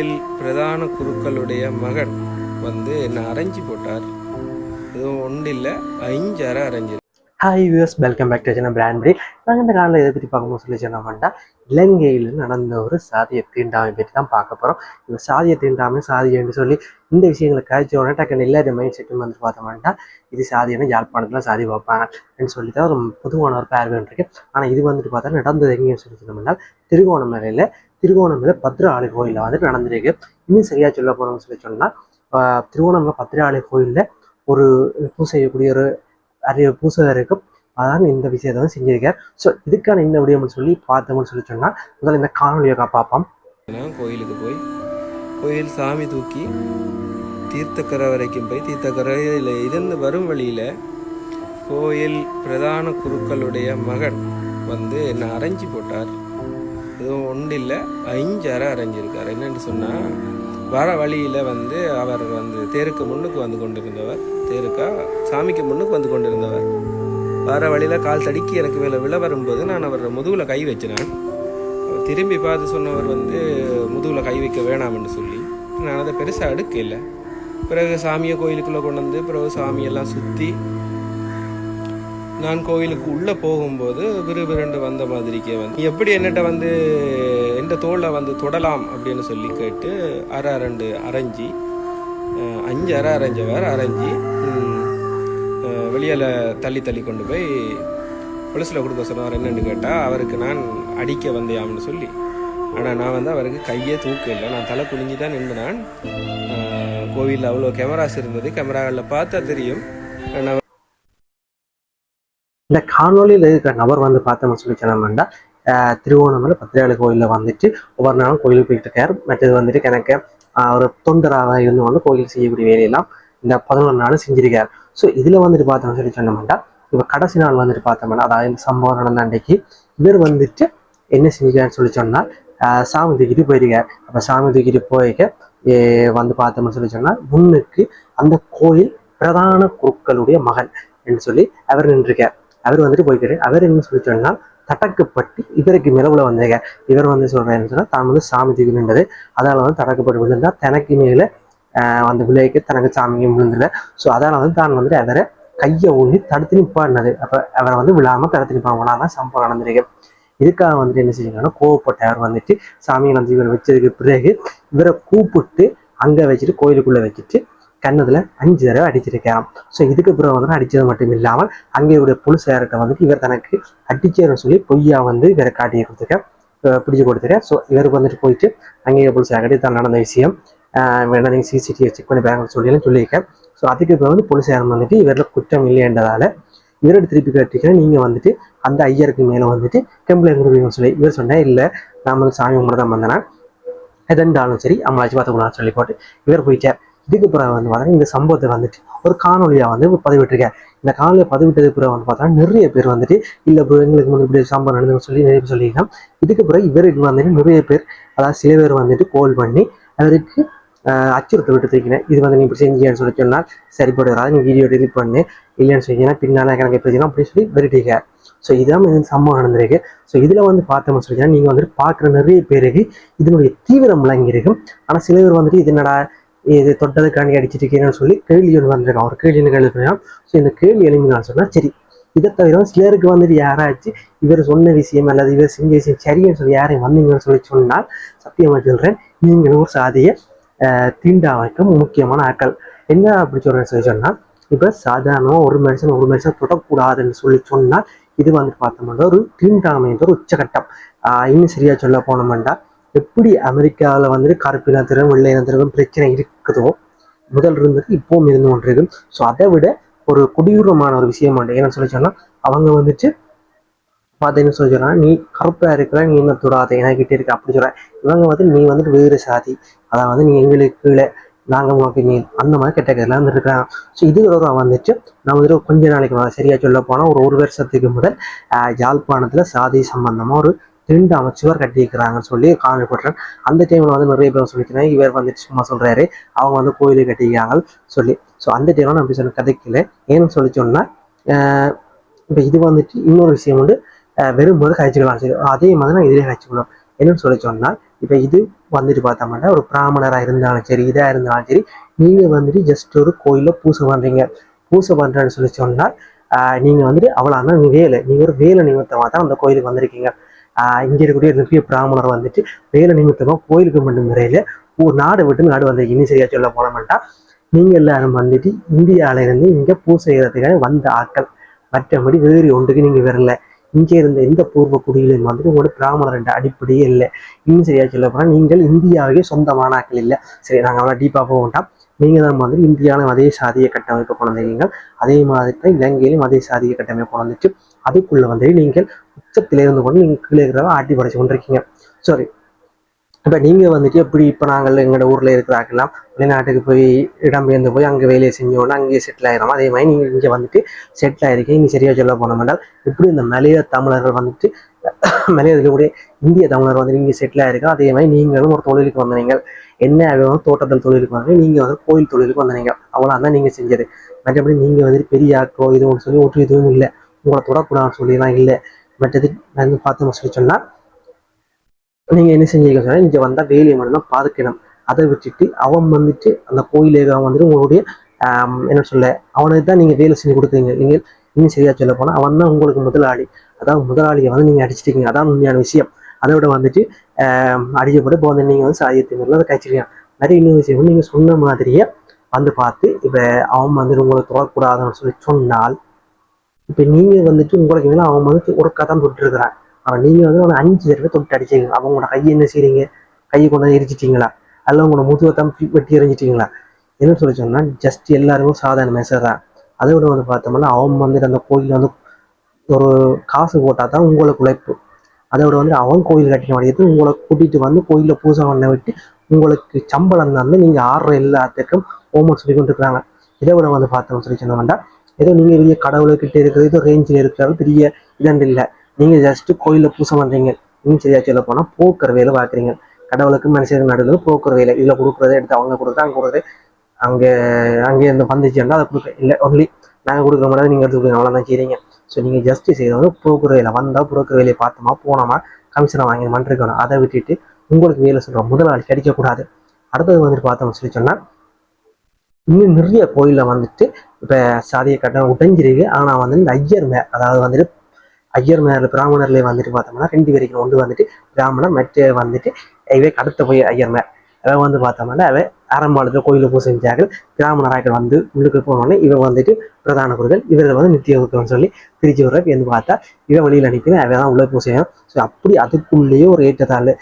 பிரதான குருக்களுடைய மகன் வந்து என்ன அரைஞ்சி போட்டார். எதுவும் ஒன்றில்லை, 5 அரை அரைஞ்சிரு. Hi viewers, welcome back to channel brand break. நாங்கள் இந்த காலையில் எதை பற்றி பார்க்கும்போது சொல்லி சொன்னோம்னா, இலங்கையில் நடந்த ஒரு சாதிய தீண்டாமை பற்றி தான் பார்க்க போகிறோம். இந்த சாதிய தீண்டாமை சாதியன்னு சொல்லி இந்த விஷயங்களை காய்ச்ச உடனே டக்குன்னு எல்லாரும் மைண்ட் செட்டும் வந்து பார்த்தோம்னா, இது சாதியான யாழ்ப்பாணத்தில் சாதி பார்ப்பாங்கன்னு சொல்லி தான் ஒரு பொதுவான ஒரு பேர் இருக்கு. ஆனால் இது வந்துட்டு பார்த்தா நடந்தது எங்கேன்னு சொல்லி சொன்னோம்னா, திருகோணமலை பத்ராளி கோயிலில் வந்துட்டு நடந்திருக்கு. இன்னும் சரியாக சொல்ல போகிறோம்னு சொல்லி சொன்னால், திருகோணமலை பத்ராளி கோயிலில் ஒரு பூசை செய்யக்கூடிய ஒரு பூசகருக்கு அதான் இந்த விஷயத்தை வந்து செஞ்சிருக்கார். ஸோ இதுக்கான இந்த விடயம்னு சொல்லி பார்த்தோம்னு சொல்லி சொன்னால், முதல்ல இந்த காணொலியை பார்ப்போம். கோயிலுக்கு போய் கோயில் சாமி தூக்கி தீர்த்தக்கரை வரைக்கும் போய் தீர்த்தக்கரையில் இருந்து வரும் வழியில் கோயில் பிரதான குருக்களுடைய மகன் வந்து என்ன அரைஞ்சி போட்டார். எதுவும் ஒன்றில்லை, 5 அரை அரைஞ்சிருக்கார். என்னென்னு சொன்னால், வர வழியில் வந்து அவர் வந்து தேருக்கு முன்னுக்கு வந்து கொண்டிருந்தவர், தேருக்கா சாமிக்கு முன்னுக்கு வந்து கொண்டிருந்தவர். வர வழியில் கால் தடுக்கி எனக்கு மேலே விழ வரும்போது நான் அவர் முதுகில் கை வச்சினேன். திரும்பி பார்த்து சொன்னவர் வந்து முதுகில் கை வைக்க வேணாம்னு சொல்லி நான் அதை பெருசாக எடுக்கல. பிறகு சாமியை கோயிலுக்குள்ளே கொண்டு வந்து பிறகு சாமியெல்லாம் சுற்றி நான் கோயிலுக்கு உள்ளே போகும்போது விறுவிரண்டு வந்த மாதிரிக்கே வந்து எப்படி என்னட்ட வந்து எந்த தோளில் வந்து தொடலாம் அப்படின்னு சொல்லி கேட்டு அரைஞ்சி 5 அரை அரைஞ்சவர் அரைஞ்சி வெளியில் தள்ளி கொண்டு போய் பொலிஸில் கொடுக்க சொன்னவர். என்னென்னு கேட்டால், அவருக்கு நான் அடிக்க வந்தேயாம்னு சொல்லி. ஆனால் நான் வந்து அவருக்கு கையே தூக்க இல்லை, நான் தலை குனிஞ்சி தான் நின்றுனான். கோவிலில் அவ்வளோ கேமராஸ் இருந்தது, கேமராவில் பார்த்தா தெரியும். இந்த காணொலியில் இருக்கிற நபர் வந்து பார்த்தோம்னு சொல்லி சொன்னோம்னா, திருவோணமலை பத்திரிகை கோயிலில் வந்துட்டு ஒவ்வொரு நாளும் கோயிலுக்கு போயிட்டு இருக்கார். மற்றது வந்துட்டு எனக்கு ஒரு தொண்டராக இருந்து வந்து கோயில் செய்யக்கூடிய வேலையெல்லாம் இந்த 11 நாள் செஞ்சிருக்கார். ஸோ இதில் வந்துட்டு பார்த்தோம்னு சொல்லி சொன்னோம்னா, இப்போ கடைசி நாள் வந்துட்டு பார்த்தோம்னா, அதாவது இந்த சம்பவம் நடந்த அன்றைக்கு இவர் வந்துட்டு என்ன செஞ்சுக்காருன்னு சொல்லி சொன்னால், சாமி தூக்கிட்டு போயிருக்கார். அப்போ சாமி தூக்கிட்டு போயிருக்க வந்து பார்த்தோம்னு சொல்லி சொன்னால், முன்னுக்கு அந்த கோயில் பிரதான குருக்களுடைய மகன் என்று சொல்லி அவர் நின்றுருக்கார். அவர் வந்துட்டு போய்க்காரு. அவர் என்ன சொல்லி சொன்னால், தடக்கப்பட்டு இவருக்கு மிளவுல வந்திருக்கார். இவர் வந்து சொல்றேன்னு சொன்னால், தான் வந்து சாமி தூக்கி நின்றது, அதனால வந்து தடக்கப்பட்டு விழுந்தா தனக்கு மேலே அந்த விலைக்கு தனக்கு சாமியும் விழுந்துல. ஸோ அதனால வந்து தான் வந்துட்டு அவரை கையை ஊழி தடுத்து நிப்பாடினது. அப்போ அவரை வந்து விழாமல் தடுத்து நிப்பாங்களாதான் சம்பவம் நடந்திருக்கு. இதுக்காக வந்துட்டு என்ன செஞ்சாங்கன்னா, கோவப்பட்ட அவர் வந்துட்டு சாமியை வந்து இவரை வச்சதுக்கு பிறகு இவரை கூப்பிட்டு அங்கே வச்சுட்டு கோயிலுக்குள்ளே வச்சுட்டு கண்ணதில் 5 தடவை அடிச்சிருக்காராம். ஸோ இதுக்கு பிறகு வந்து அடித்தது மட்டும் இல்லாமல் அங்கேயுடைய போலீஸார்கிட்ட வந்துட்டு இவர் தனக்கு அடிச்சேன்னு சொல்லி பொய்யா வந்து இவரை காட்டி கொடுத்துருக்க, பிடிச்சி கொடுத்துருக்க. ஸோ இவருக்கு வந்துட்டு போயிட்டு அங்கேயே போலீஸார்கிட்ட தான் நடந்த விஷயம் வேணா நீங்கள் சிசிடிவி செக் பண்ணி பேங்க் சொல்லியெல்லாம் சொல்லியிருக்கேன். ஸோ அதுக்கு இப்போ வந்து போலீஸார் வந்துட்டு இவரில் குற்றம் இல்லைன்றதால இவரோட திருப்பி கேட்டிருக்கேன், நீங்கள் வந்துட்டு அந்த ஐயருக்கு மேலே வந்துட்டு கம்ப்ளைண்ட் கொடுப்பீங்கன்னு சொல்லி. இவர் சொன்னேன், இல்லை நான் வந்து சாமி கும்பிட தான் வந்தேன்னா எதெண்டாலும் சரி அம்மளாச்சு பார்த்துக்கணும் சொல்லி போட்டு இவர் போயிட்டார். இதுக்கு பிறகு வந்து பார்த்தா இந்த சம்பவத்தை வந்துட்டு ஒரு காணொலியாக வந்து பதிவிட்டிருக்கார். இந்த காணொலியை பதிவிட்டதுக்கு பிறகு வந்து பார்த்தா நிறைய பேர் வந்துட்டு இல்லை ப்ரோ எங்களுக்கு வந்து இப்படி சம்பவம் நடந்துன்னு சொல்லி நிறைய பேர் சொல்லியிருக்கோம். இதுக்கு பிறகு இவருக்கு வந்துட்டு நிறைய பேர், அதாவது சில பேர் வந்துட்டு கால் பண்ணி அவருக்கு அச்சுறுத்த விட்டு தூக்கினேன். இது வந்து நீ இப்படி செஞ்சேன்னு சொல்லி சொன்னால் சரிப்பட்டு வராது, நீ வீடியோ டெலிட் பண்ணு, இல்லைன்னு சொன்னீங்கன்னா பின்னால் எனக்கு எப்படி அப்படி சொல்லி வெறிட்டிருக்கார். ஸோ இதான் இந்த சம்பவம் நடந்திருக்கு. ஸோ இதில் வந்து பார்த்தோம்னு சொல்லி நீங்கள் வந்துட்டு பார்க்குற நிறைய பேருக்கு இதனுடைய தீவிரம் விளங்கியிருக்கும். ஆனால் சில பேர் வந்துட்டு இது என்னடா இது தொட்டதுக்காண்டி அடிச்சிட்டு இருக்கீங்கன்னு சொல்லி கேள்வி ஒன்று வந்திருக்கான். ஒரு கேள்வின்னு கேள்வி பண்ணலாம். ஸோ இந்த கேள்வி எழுப்பினான்னு சொன்னால் சரி, இதை தவிர சிலருக்கு வந்துட்டு யாராச்சும் இவர் சொன்ன விஷயம் அல்லது இவர் செஞ்ச விஷயம் சரின்னு சொல்லி யாரையும் வந்தீங்கன்னு சொல்லி சொன்னால் சத்தியமாக சொல்கிறேன், நீங்களும் ஒரு சாதியை தீண்டாமைக்கும் முக்கியமான ஆட்கள். என்ன அப்படி சொல்றேன்னு சொல்லி சொன்னால், இப்போ சாதாரணமாக ஒரு மனுஷன் தொடக்கூடாதுன்னு சொல்லி சொன்னால் இது வந்துட்டு பார்த்தோம்னா ஒரு தீண்டாமைன்ற ஒரு உச்சகட்டம். இன்னும் சரியா சொல்ல போனோம்னா, எப்படி அமெரிக்காவில் வந்துட்டு கருப்பினத்திலும் வெள்ளையினத்திலும் பிரச்சனை இருக்குதோ முதல் இருந்தது இப்பவும் இருந்து கொண்டிருக்கு. ஸோ அதை விட ஒரு கொடூரமான ஒரு விஷயம் உண்டு. ஏன்னு சொல்லி சொன்னால், அவங்க வந்துட்டு பார்த்தீங்கன்னு சொல்லி சொன்னா, நீ கருப்பாக இருக்கிற, நீ என்ன தொடாத என்கிட்ட இருக்க அப்படி சொல்ற. இவங்க வந்து நீ வந்துட்டு வேறு சாதி, அதாவது நீ எங்களுக்கு கீழே, நாங்கள் உனக்கு நீ அந்த மாதிரி கெட்ட கதையெல்லாம் வந்துருக்காங்க. ஸோ இது வந்துட்டு நான் வந்துட்டு கொஞ்ச நாளைக்கு சரியா சொல்ல போனால் ஒரு வருஷத்துக்கு முதல் யாழ்ப்பாணத்தில் சாதி சம்பந்தமாக ஒரு 2 அமைச்சுவர் கட்டியிருக்கிறாங்கன்னு சொல்லி காணப்படுறேன். அந்த டைமில் வந்து நிறைய பேர் சொல்லிக்கிறேன், இவர் வந்துட்டு சும்மா சொல்கிறாரு அவங்க வந்து கோயிலை கட்டிக்கிறாங்க சொல்லி. ஸோ அந்த டைமில் நான் அப்படி சொல்ல கதைக்கல. ஏன்னு சொல்லி சொன்னால், இப்போ இது வந்துட்டு இன்னொரு விஷயம் வந்து வெறும்போது காய்ச்சிக்கலாம். சரி, அதே மாதிரி நான் இதிலே காய்ச்சிக்கலாம். என்னன்னு சொல்லி சொன்னால், இப்போ இது வந்துட்டு பார்த்தோம்னா ஒரு பிராமணராக இருந்தாலும் சரி இதாக இருந்தாலும் சரி நீங்கள் வந்துட்டு ஜஸ்ட் ஒரு கோயிலில் பூசை பண்ணுறீங்க. பூசை பண்ணுறேன்னு சொல்லி சொன்னால் நீங்கள் வந்துட்டு அவ்வளோதான் வேலை, நீங்கள் ஒரு வேலை நிமித்தமாக தான் அந்த கோயிலுக்கு வந்திருக்கீங்க. இங்கே இருக்கக்கூடிய நிறைய பிராமணர் வந்துட்டு வேலை நிமித்தமாக கோயிலுக்கு மட்டும் முறையில் ஒரு நாடு விட்டு நாடு வந்திருக்கு. இன்னும் சரியா சொல்ல போனோம்னா நீங்கள் எல்லாரும் வந்துட்டு இந்தியாவிலேருந்து இங்கே பூசை செய்கிறதுக்காக வந்த ஆட்கள், மற்றபடி வேறு ஒன்றுக்கு நீங்கள் வரல. இங்கே இருந்த எந்த பூர்வ குடியிலும் வந்துட்டு உங்களோட பிராமணர் என்ற அடிப்படையே இல்லை. இன்னும் சரியா சொல்ல போனால் நீங்கள் இந்தியாவுக்கே சொந்தமான ஆட்கள் இல்லை. சரி, நாங்கள் அவ்வளோ டீப்பாக போக வேண்டாம். நீங்கள் தான் வந்துட்டு இந்தியாவிலும் அதே சாதிய கட்டமைப்பை கொண்டு வந்தீங்க, அதே மாதிரி தான் இலங்கையிலும் அதே சாதிய கட்டமைப்பை கொண்டு வந்துச்சு. அதுக்குள்ளே வந்துட்டு நீங்கள் உச்சத்திலிருந்து கொண்டு நீங்கள் கீழே இருக்கிறவங்க ஆட்டி படைச்சு கொண்டிருக்கீங்க. சாரி, இப்போ நீங்கள் வந்துட்டு எப்படி இப்போ நாங்கள் எங்களோட ஊரில் இருக்கிறாக்கலாம் வெளிநாட்டுக்கு போய் இடம்பெயர்ந்து போய் அங்கே வேலையை செஞ்சோன்னா அங்கேயே செட்டில் ஆகிடும். அதே மாதிரி நீங்கள் இங்கே வந்துட்டு செட்டில் ஆகிருக்கீங்க. இன்னும் சரியாக சொல்ல போனோம்னால் இப்படி இந்த மலைய தமிழர்கள் வந்துட்டு மலையத்தில் கூட இந்திய தமிழர் வந்துட்டு இங்கே செட்டில் ஆகிருக்கோம். அதே மாதிரி நீங்களும் ஒரு தொழிலுக்கு வந்தீங்க. என்ன தோட்டத்தில் தொழிலுக்கு வந்தீங்க, நீங்கள் வந்து கோயில் தொழிலுக்கு வந்தீங்க. அவ்வளோ தான் நீங்கள் செஞ்சது. மற்றபடி நீங்கள் வந்துட்டு பெரிய ஆக்கோ இதுவும் சொல்லி ஒன்று எதுவும் இல்லை, உங்களை தொடக்கூடாதுன்னு சொல்லிலாம் இல்லை. மற்றது வந்து பார்த்தோம்னு சொல்லி சொன்னால் நீங்கள் என்ன செஞ்சீங்க சொன்னால் இங்கே வந்தால் வேலையை மட்டும்தான் பார்க்கணும். அதை விட்டுட்டு அவன் வந்துட்டு அந்த கோயிலேக வந்துட்டு உங்களுடைய என்ன சொல்ல அவனுக்கு தான் நீங்கள் வேலை செஞ்சு கொடுக்குறீங்க. நீங்கள் இன்னும் சரியாக சொல்ல போனால் அவன் தான் உங்களுக்கு முதலாளி. அதாவது முதலாளியை வந்து நீங்கள் அடிச்சிட்டீங்க, அதான் உண்மையான விஷயம். அதை விட வந்துட்டு அடிக்கப்பட்டு இப்போ வந்து நீங்கள் வந்து சாதியத்தின் அதை கழிச்சிருக்கீங்க. நிறைய இன்னொரு விஷயம் வந்து நீங்கள் சொன்ன மாதிரியே வந்து பார்த்து இப்போ அவன் வந்துட்டு உங்களை தொடரக்கூடாதுன்னு சொல்லி சொன்னால் இப்போ நீங்கள் வந்துட்டு உங்களுக்கு மேலே அவன் வந்துட்டு ஒருக்கா தான் தொட்டுருக்கிறான். அவன் நீங்கள் வந்து அவனை 5 தடவை தொட்டு அடிச்சிங்க. அவங்களோட கையை என்ன செய்றீங்க, கையை கொண்டு வந்து எரிச்சிட்டிங்களா, அல்ல உங்களோட முதுகத்தான் வெட்டி எறிஞ்சிட்டிங்களா? என்ன சொல்லி சொன்னால் ஜஸ்ட் எல்லாருக்கும் சாதாரண மெசேஜ் தான். அதை விட வந்து பார்த்தோம்னா அவன் வந்துட்டு அந்த கோயிலில் வந்து ஒரு காசு போட்டால் தான் உங்களுக்கு உழைப்பு. அதை விட வந்து அவன் கோயில் கட்டின வழியத்து உங்களை கூட்டிகிட்டு வந்து கோயிலில் பூஜை பண்ண விட்டு உங்களுக்கு சம்பளம் தான் நீங்கள் ஆடுற எல்லாத்துக்கும் ஓமன் சொல்லி கொண்டு இருக்கிறாங்க. இதை விட வந்து பார்த்தோம்னு சொல்லி சொன்னோம்னா ஏதோ நீங்கள் பெரிய கடவுள்கிட்ட இருக்கிறது ஏதோ ரேஞ்சில் இருக்கிறது பெரிய இதண்டு இல்லை. நீங்கள் ஜஸ்ட்டு கோயிலில் பூசை பண்ணுறீங்க. இன்னும் சரியா சொல்ல போனால் போக்குற வேலை பார்க்குறீங்க. கடவுளுக்கு மனுஷனுக்கு நடுவில் போக்குற வேலை. இதில் கொடுக்குறத எடுத்து அவங்க கொடுக்குறது, அங்கே கொடுக்குறது, அங்கே இந்த வந்துச்சுன்னா அதை கொடுக்க இல்லை. ஒன்லி நாங்கள் கொடுக்குற மாதிரி நீங்கள் எடுத்து கொடுக்குறீங்க, அவ்வளோதான் செய்றீங்க. ஸோ நீங்கள் ஜஸ்ட்டு செய்கிறது போக்குற வேலை. வந்தால் போக்குற வேலையை பார்த்தோமா போனோமா கமிஷனை வாங்கி மன்றிருக்கணும். அதை விட்டுட்டு உங்களுக்கு வேலை சொல்கிற முதலாளி கிடைக்கக்கூடாது. அடுத்தது வந்துட்டு பார்த்தோம்னு சொல்லி சொன்னால் இன்னும் நிறைய கோயிலில் வந்துட்டு இப்போ சாதிய கட்டம் உடைஞ்சிருக்கு. ஆனால் வந்து இந்த ஐயர் அதாவது வந்துட்டு ஐயர் மேல பிராமணர்லேயே வந்துட்டு பார்த்தோம்னா 2 பேருக்கு ஒன்று வந்துட்டு பிராமணர், மற்ற வந்துட்டு இவை கடத்த போய் ஐயர் மேல் அவன் வந்து பார்த்தோம்னா அவன் ஆரம்பாளத்தில் கோயிலில் பூசை செஞ்சார்கள். பிராமணராக வந்து உள்ளுக்கு போனோடனே இவன் வந்துட்டு பிரதான குருகள், இவர்கள் வந்து நித்திய குருக்கள்னு சொல்லி பிரிச்சு விடுறப்ப வந்து பார்த்தா இவன் வெளியில் அனுப்பினேன் அவன் தான் உள்ள பூசையும். ஸோ அப்படி அதுக்குள்ளேயே ஒரு ஏற்றத்தாள்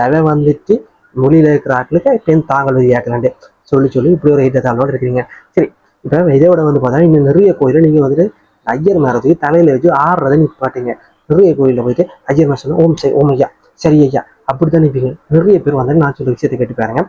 அவன் வந்துட்டு மொழியில் இருக்கிற ஆட்களுக்கு இப்போ தாங்கள் ஏற்கலான்ட்டு சொல்லி இப்படி ஒரு ஏற்றத்தாளோடு இருக்கிறீங்க. சரி, இப்போ இதோட வந்து பார்த்தா இன்னும் நிறைய கோயிலில் நீங்கள் வந்துட்டு ஐயர் மேரத்துக்கு தலையில வச்சு ஆடுறதை நிப்பாட்டீங்க. நிறைய கோயிலில் போயிட்டு ஐயர் மேர சொன்னா ஓம் ஐயா சரி ஐயா அப்படித்தான் நிற்பீங்க. நிறைய பேர் வந்து நான் சொல்ற விஷயத்தை கேட்டு பாருங்க.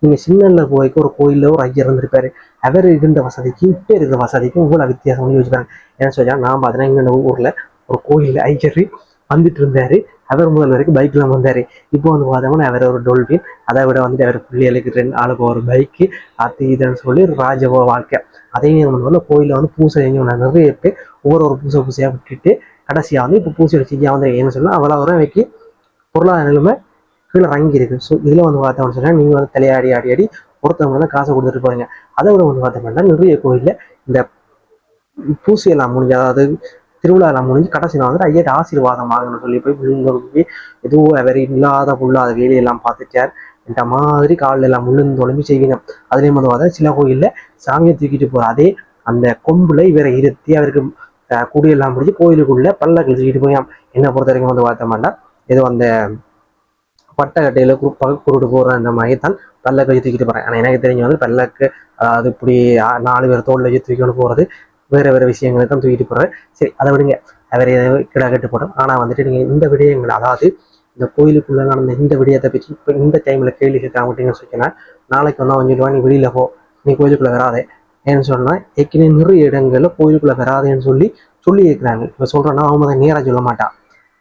நீங்க சின்னல்ல போய்க்கு ஒரு கோயிலில் ஒரு ஐயர் இருந்திருப்பாரு. அவர் இருந்த வசதிக்கு இப்போ இருக்கிற வசதிக்கும் இவ்வளோ வித்தியாசம் பண்ணி வச்சுப்பாங்க. என்ன சொல்லியா நான் பார்த்தீங்கன்னா எங்க ஊர்ல ஒரு கோயிலில் ஐயர் வந்துட்டு இருந்தாரு. அவர் முதல் வரைக்கும் பைக்ல வந்தாரு. இப்போ வந்து பார்த்தோம்னா அவர் ஒரு டொல்பின், அதை விட வந்துட்டு அவர் பிள்ளைகளுக்கு 2 ஆளுக்கு ஒரு பைக்கு அது இதுன்னு சொல்லி ஒரு ராஜபோ வாழ்க்கை. அதே நேரம் வந்து கோயிலில் வந்து பூசை செஞ்சவங்க நிறைய பேர் ஒவ்வொரு பூசையாக விட்டுட்டு கடைசியாக வந்து இப்போ பூசை செய்ய வந்து என்ன சொன்னால் அவ்வளோ வரும் வைக்கி பொருளாதார நிலைமை கீழே இறங்கி இருக்கு. ஸோ இதில் வந்து பார்த்தோம்னு சொன்னால் நீங்கள் வந்து தலையாடி ஒருத்தவங்க தான் காசை கொடுத்துட்டு போறீங்க. அதை விட வந்து பார்த்தோம்னா நிறைய கோயிலில் இந்த பூசையெல்லாம் முடிஞ்சு, அதாவது திருவிழாலாம் முடிஞ்சு கடைசியில் வந்துட்டு ஐயா ஆசீர்வாதம் ஆகணும்னு சொல்லி போய் எதுவும் அவர் இல்லாத புல்லாத வேலையெல்லாம் பார்த்துட்டார் இந்த மாதிரி காலில் எல்லாம் முழுந்து ஒழும்பி செய்வீங்க. அதுலேயும் வந்து பார்த்தா சில கோயிலில் சாமியை தூக்கிட்டு போகிற அதே அந்த கொம்புல இவரை இருத்தி அவருக்கு குடியெல்லாம் முடிஞ்சு கோயிலுக்குள்ள பல்லக்கில் தூக்கிட்டு போய் என்ன பொறுத்த வரைக்கும் வந்து பார்த்தோம்னா ஏதோ அந்த பட்டக்கட்டையில் குருட்டு போகிற அந்த மாதிரி தான் பல்லக்கை தூக்கிட்டு போகிறேன். ஆனால் எனக்கு தெரிஞ்சு வந்து பல்லக்கு அதாவது இப்படி 4 பேர் தோளில் வச்சு தூக்கிட்டு போகிறது வேறு விஷயங்களை தான் தூக்கிட்டு போகிறாரு. சரி, அதை விடுங்க, அவர் கிடா கட்டு போட்டோம். ஆனால் வந்துட்டு நீங்கள் இந்த விடயங்கள் அதாவது இந்த கோயிலுக்குள்ளே நடந்த இந்த விடயத்தை பற்றி இப்போ இந்த டைமில் கேள்வி கேட்க மாட்டீங்கன்னு சொன்னா நாளைக்கு வந்து அவன் சொல்லுவான் நீ வெளியில் போ, நீ கோயிலுக்குள்ளே வராதே ஏன்னு சொன்னால் ஏற்கனவே நிறைய இடங்களில் கோயிலுக்குள்ளே வராதேன்னு சொல்லி இருக்கிறாங்க. இப்போ சொல்கிறேன்னா அவன் வந்து நேராக சொல்ல மாட்டான்.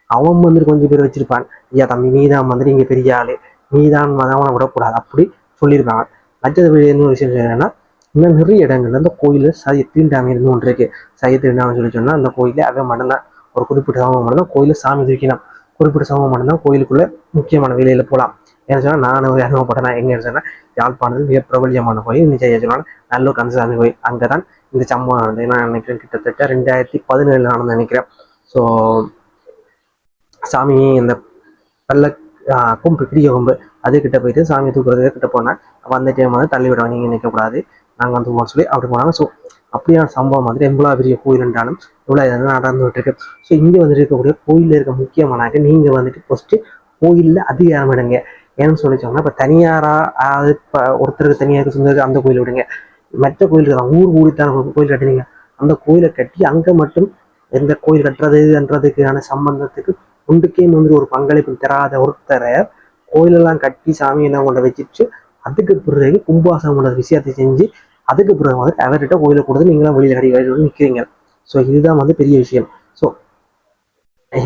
அவன் வந்துட்டு கொஞ்சம் பேர் வச்சிருப்பான், ஐயா தம்பி நீ தான் வந்துட்டு இங்கே பெரிய ஆள், நீ தான் அவனை விடக்கூடாது அப்படி சொல்லியிருப்பாங்க. மற்றது இன்னொரு விஷயம் என்னன்னா இன்னும் நிறைய இடங்கள்ல அந்த கோயிலில் சைய தீண்டாமை இருந்து ஒன்று இருக்கு. சைய தீண்டாமை சொல்லி சொன்னால் அந்த கோயிலில் அவன் மட்டும்தான் ஒரு குறிப்பிட்ட சமூகம் மட்டும்தான் கோயிலில் சாமி தூக்கினான். குறிப்பிட்ட சமூகம் மட்டும்தான் கோயிலுக்குள்ள முக்கியமான வேலையில் போகலாம். ஏன்னு சொன்னால் நான் ஒரு அனுபவப்பட்டேன். நான் எங்கே சொன்னால் யாழ்ப்பாணத்தில் மிக பிரபலியமான கோயில் நிச்சயம் சொன்னால் நல்லூர் கந்தசாமி கோயில். அங்கே தான் இந்த சம்பவம் நடந்தது. நான் நினைக்கிறேன் கிட்டத்தட்ட 2017 நடந்து நினைக்கிறேன். ஸோ சாமி இந்த பல்ல கொம்பு பெரிய கொம்பு அதுக்கிட்ட போயிட்டு சாமி தூக்குறது கிட்ட போனால் அந்த டைம் வந்து தள்ளி விடுவாங்க, நீங்கள் நிற்கக்கூடாது, நாங்கள் வந்து போக சொல்லி அப்படி போனாங்க. ஸோ அப்படியான சம்பவம் வந்து எவ்வளோ பெரிய கோயில் என்றாலும் இவ்வளோ இதெல்லாம் நடந்துகிட்டு இருக்கு. ஸோ இங்கே வந்துட்டு இருக்கக்கூடிய கோயிலில் இருக்க முக்கியமானாக்க நீங்கள் வந்துட்டு ஃபஸ்ட்டு கோயிலில் அதிகாரம் எடுங்க. ஏன்னு சொல்லிச்சோம்னா இப்போ தனியாராக இப்போ ஒருத்தருக்கு தனியாக சொந்தருக்கு அந்த கோயில் விடுங்க. மற்ற கோயிலுக்கு தான் ஊர் கூடித்தான் கோயில் கட்டினீங்க, அந்த கோயிலை கட்டி அங்கே மட்டும் எந்த கோயில் கட்டுறதுன்றதுக்கான சம்பந்தத்துக்கு ஒன்றுக்கே வந்து ஒரு பங்களிப்பு தராத ஒருத்தரை கோயிலெல்லாம் கட்டி சாமியெல்லாம் கொண்டு வச்சுட்டு அதுக்கு பிறகு கும்பாசனோட விஷயத்தை செஞ்சு அதுக்கு பிறகு வந்து அவர்கிட்ட கோயிலை கொடுத்து நீங்களாம் வெளியில் கட்டி வெளியில் நிற்கிறீங்க. ஸோ இதுதான் வந்து பெரிய விஷயம். ஸோ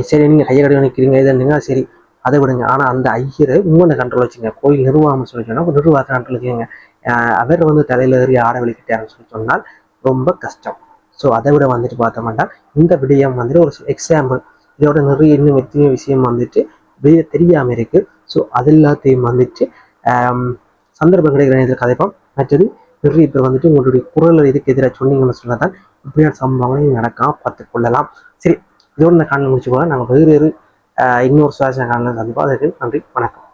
சரி நீங்கள் கையை கட்டி நிற்கிறீங்க இதுங்க சரி அதை விடுங்க. ஆனால் அந்த ஐயரை உங்களோட கண்ட்ரோல் வச்சுங்க. கோயில் நிர்வாகம் சொல்லி சொன்னால் நிர்வாகத்தை கண்ட்ரோல் வச்சுக்கோங்க. அவர் வந்து தலையில் ஏறி ஆட வெளிக்கிட்டாருன்னு சொல்லி சொன்னால் ரொம்ப கஷ்டம். ஸோ அதை விட வந்துட்டு பார்த்தோம்னா இந்த விடயம் வந்துட்டு ஒரு எக்ஸாம்பிள். இதோட நிறைய இன்னும் எத்தனையோ விஷயம் வந்துட்டு வெளியே தெரியாமல் இருக்கு. ஸோ அது எல்லாத்தையும் வந்துட்டு சந்தர்ப்பம் கிடைக்கிற நேரத்தில் கதைப்போம். மற்றது நிறைய பேர் வந்துட்டு உங்களுடைய குரல் இதுக்கு எதிராக சொன்னீங்கன்னு சொன்னதான் இப்படியான சம்பவங்கள் நடக்காம பார்த்து கொள்ளலாம். சரி, இதோட இந்த காணொலி முடிச்சு போல நாங்கள் வேறு இன்னொரு சுவாச காணொலி சந்திப்போம். அதற்கு நன்றி, வணக்கம்.